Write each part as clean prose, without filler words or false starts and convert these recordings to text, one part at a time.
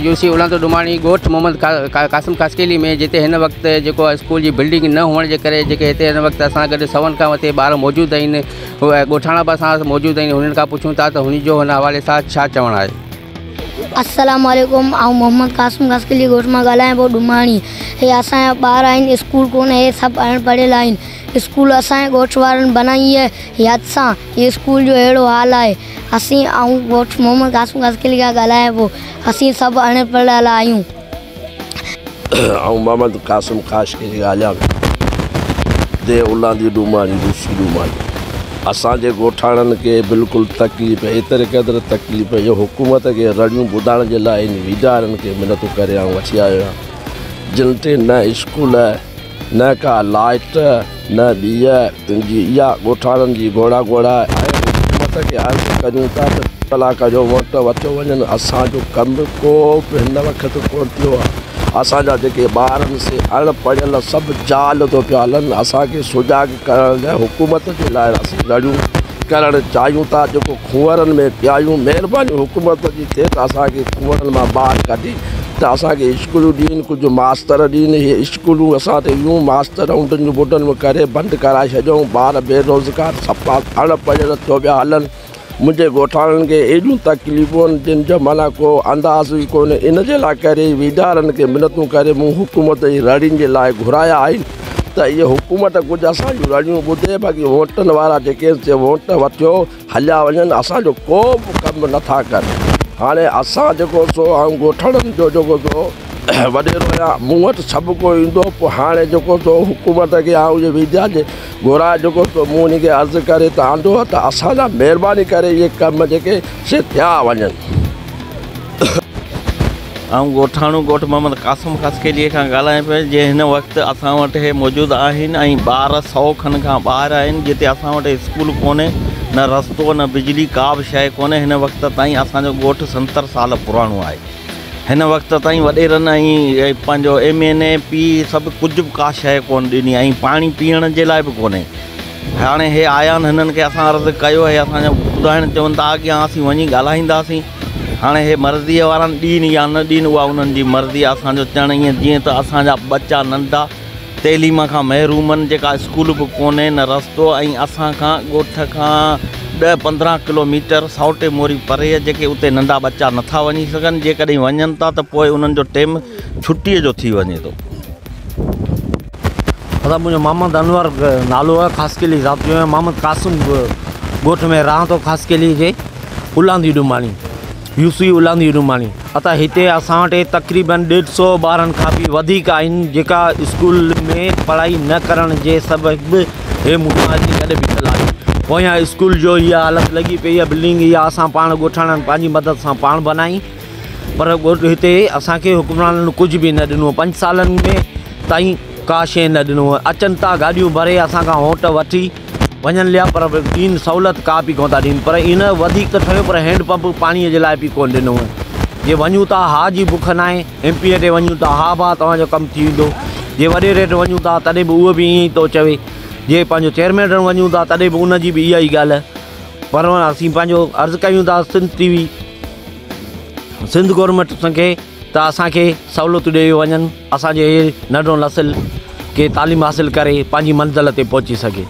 UC उलांदो डुमाणी ॻोठ मोहम्मद कासिम कासकेली में जिते हिन वक़्तु जेको स्कूल जी बिल्डिंग न हुअण जे करे जेके हिते हिन वक़्तु असां गॾु 100 खां मथे ॿार मौजूदु आहिनि, उहे ॻोठाणा बि असां मौजूदु आहिनि। हुननि खां पुछूं था त हुन जो हुन हवाले सां छा चवणु आहे। अस्सलाम वालेकुम, आऊं मोहम्मद कासिम कासकेली ॻोठ मां ॻाल्हायां पियो डुमाणी। हे असांजा ॿार आहिनि, स्कूल कोन्हे, हे सभु अणपढ़ियल पढ़ियल आहिनि। स्कूल असांजे ॻोठ वारनि बनाई आहे यादि सां, इहे स्कूल जो अहिड़ो हाल आहे। असीं ऐं ॻोठ मोहम्मद कासिम कासकेली खां ॻाल्हायां पियो, असीं सभु अणपढ़ियल पढ़ियल आहियूं। ऐं मोहम्मद कासिम कासकेली ॻाल्हायां दे उलांदी डुमाणी रूसी डुमाणी। असांजे ॻोठाणनि खे बिल्कुलु तकलीफ़, एतिरे क़दुरु तकलीफ़ जो हुकूमत खे रड़ियूं ॿुधाइण जे लाइ इन वीचारनि खे मिनतूं करे ऐं वठी आयो आहियां। जिन ते न स्कूल, न का लाइट, न ॿीअ, तुंहिंजी इहा ॻोठाणनि जी घोड़ा आहे। हुकूमत खे अर्ज़ु कयूं था त कलाक जो वोट वठो वञनि। असांजो कमु को बि हिन वक़्तु कोन थियो आहे। असांजा जेके ॿारनि से अणपढ़ियल सभु जाल थो पिया हलनि। असांखे सुजाग करण लाइ हुकूमत जे लाइ असीं रड़ियूं करणु चाहियूं था, जेको खूहरनि में पियायूं। महिरबानी हुकूमत जी थिए त असांखे खूहरनि मां ॿाहिरि कढी त असांखे स्कूलूं ॾियनि, कुझु मास्तर ॾियनि। इहे स्कूलूं असां त यूं मास्तर ऐं तुंहिंजूं ॿुढनि में करे बंदि कराए छॾियूं। ॿार बेरोज़गार सफ़ा अणपढ़ियल थियो पिया हलनि। मुंहिंजे ॻोठाणनि खे एॾियूं तकलीफ़ूं आहिनि जिन जो माना को अंदाज़ ई कोन्हे। इन जे लाइ करे वीचारनि खे मिनतूं करे मूं हुकूमत जी रड़ियुनि जे लाइ घुराया आहिनि त इहे हुकूमत कुझु असांजूं रड़ियूं ॿुधे। बाक़ी वोटनि वारा जेके वोट वठियो हलिया वञनि, असांजो को बि कमु नथा कनि। हाणे असां जेको सो ऐं ॻोठाणनि जो जेको सो वॾेरो या मूं वटि सभु को ईंदो, पोइ हाणे जेको सो हुकूमत खे ऐं इहे वीजा जे घुराए जेको सो मूं उन खे अर्ज़ु करे त आंदो त असांजा महिरबानी करे इहे कम जेके से थिया वञनि। ऐं ॻोठाणो ॻोठ मोहम्मद कासिम कासकेलीअ खां ॻाल्हायां पियो जे हिन वक़्तु असां वटि हे मौजूदु आहिनि ऐं ॿार 100 खनि खां ॿाहिरि आहिनि, जिते असां वटि स्कूल कोन्हे, न रस्तो, न बिजली, का बि शइ कोन्हे। हिन वक़्त ताईं असांजो ॻोठु 70 साल पुराणो आहे। हिन वक़्त ताईं वॾेरनि ऐं पंहिंजो MNP सभु कुझु बि का शइ कोन ॾिनी ऐं पाणी पीअण जे लाइ बि कोन्हे। हाणे हे आया आहिनि, हिननि खे असां अर्ज़ु कयो आहे, असांजो ॿुधाइणु चवनि था अॻियां असीं वञी ॻाल्हाईंदासीं। हाणे हे मर्ज़ीअ वारनि ॾींहं या न ॾींहं उहा उन्हनि जी मर्ज़ी। असांजो चवणु ईअं जीअं त असांजा बच्चा नंढा तइलीम खां महरूम आहिनि, जेका स्कूल बि कोन्हे, न रस्तो, ऐं असांखां ॻोठ खां 10-15 किलोमीटर साउटे मोरी परे जेके उते नंढा बच्चा नथा वञी सघनि। जेकॾहिं वञनि था त पोइ उन्हनि जो टाइम छुटीअ जो थी वञे थो। असां मुंहिंजो मोहम्मद अनवर नालो आहे, कासकेली ज़ाती आहे। मोहम्मद कासिम ॻोठ में रहां थो, कासकेली जे उलांदी डुमाणी, यूसी उलांदी डुमाणी। असां हिते असां वटि तक़रीबन 150 ॿारनि खां बि वधीक आहिनि जेका स्कूल में पढ़ाई न करण जे सबबु हे मुंहुं जी गॾु बीठल आहे। पोयां स्कूल जो इहा हालत लॻी पई आहे। बिल्डिंग इहा असां पाण ॻोठाणनि पंहिंजी मदद सां पाण बनाई, पर ॻोठ हिते असांखे हुक्मराननि कुझु बि न ॾिनो। 5 सालनि में ताईं का शइ न ॾिनो। अचनि था गाॾियूं भरे असांखां वोट वठी वञनि लिया, पर ॾीन सहूलियत का बि कोन था ॾियनि। पर इन वधीक त ठहियो, पर हैंडपंप पाणीअ जे लाइ बि कोन ॾिनो। जे वञूं था हा जी बुख न आहे, MP ते वञूं था हा भाउ तव्हांजो कमु थी वेंदो। जे वॾे रेट वञूं था तॾहिं बि उहो बि ईअं ई थो चवे। जे पंहिंजो चेयरमैन वञूं था तॾहिं बि उनजी बि इहा ई ॻाल्हि आहे। पर असीं पंहिंजो अर्ज़ु कयूं था सिंध TV, सिंध गवर्नमेंट खे त असांखे सहूलियतूं ॾेई वञनि, असांजे नंढो नसिल खे तालीम हासिल करे पंहिंजी मंज़िल ते पहुची सघे।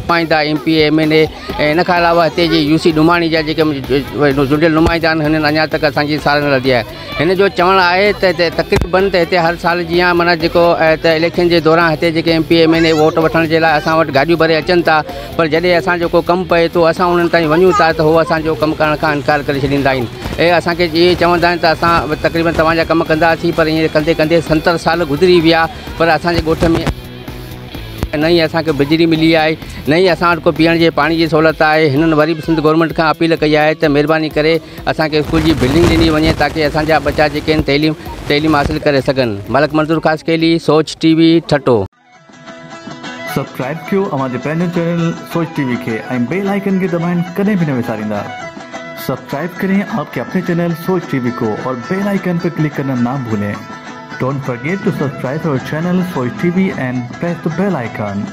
नुमाइंदा MP MLA ऐं इन खां अलावा हिते जी यूसी डुमाणी जा जेके जुड़ियल नुमाइंदा आहिनि, हिननि अञा तक असांजी सार न लधी आहे। हिन जो चवणु आहे त तक़रीबन त हिते हर साल जीअं माना जेको त इलेक्शन जे दौरान हिते जेके MP MLA वोट वठण जे लाइ असां वटि गाॾियूं भरे अचनि था, पर जॾहिं असांजो को कमु पए थो असां उन्हनि ताईं वञूं था त उहो असांजो कमु करण खां इनकार करे छॾींदा आहिनि। ऐं असांखे इहे चवंदा आहिनि त असां तक़रीबन तव्हांजा कमु कंदासीं, पर ईअं कंदे कंदे 70 साल गुज़री विया, पर असांजे ॻोठ में न ई असांखे बिजली मिली आहे, न ई असां वटि को पीअण जे पाणी जी सहूलियत आहे। हिननि वरी बि सिंध गवर्नमेंट खां अपील कई आहे त महिरबानी करे असांखे स्कूल जी बिल्डिंग ॾिनी वञे ताकी असांजा बच्चा जेके आहिनि तइलीम हासिल करे सघनि। मलक मंज़ूर कासकेली, सोच TV, ठटो। सब्सक्राइब कयो असांजे पंहिंजे चैनल सोच TV खे ऐं बेल आइकन खे दबाइण कॾहिं भी न विसारींदा। सब्सक्राइब करें आपके अपने चैनल सोच TV को और बेल आइकन पर क्लिक करना ना भूलें। Don't forget to subscribe our channel Soch TV and press the bell icon.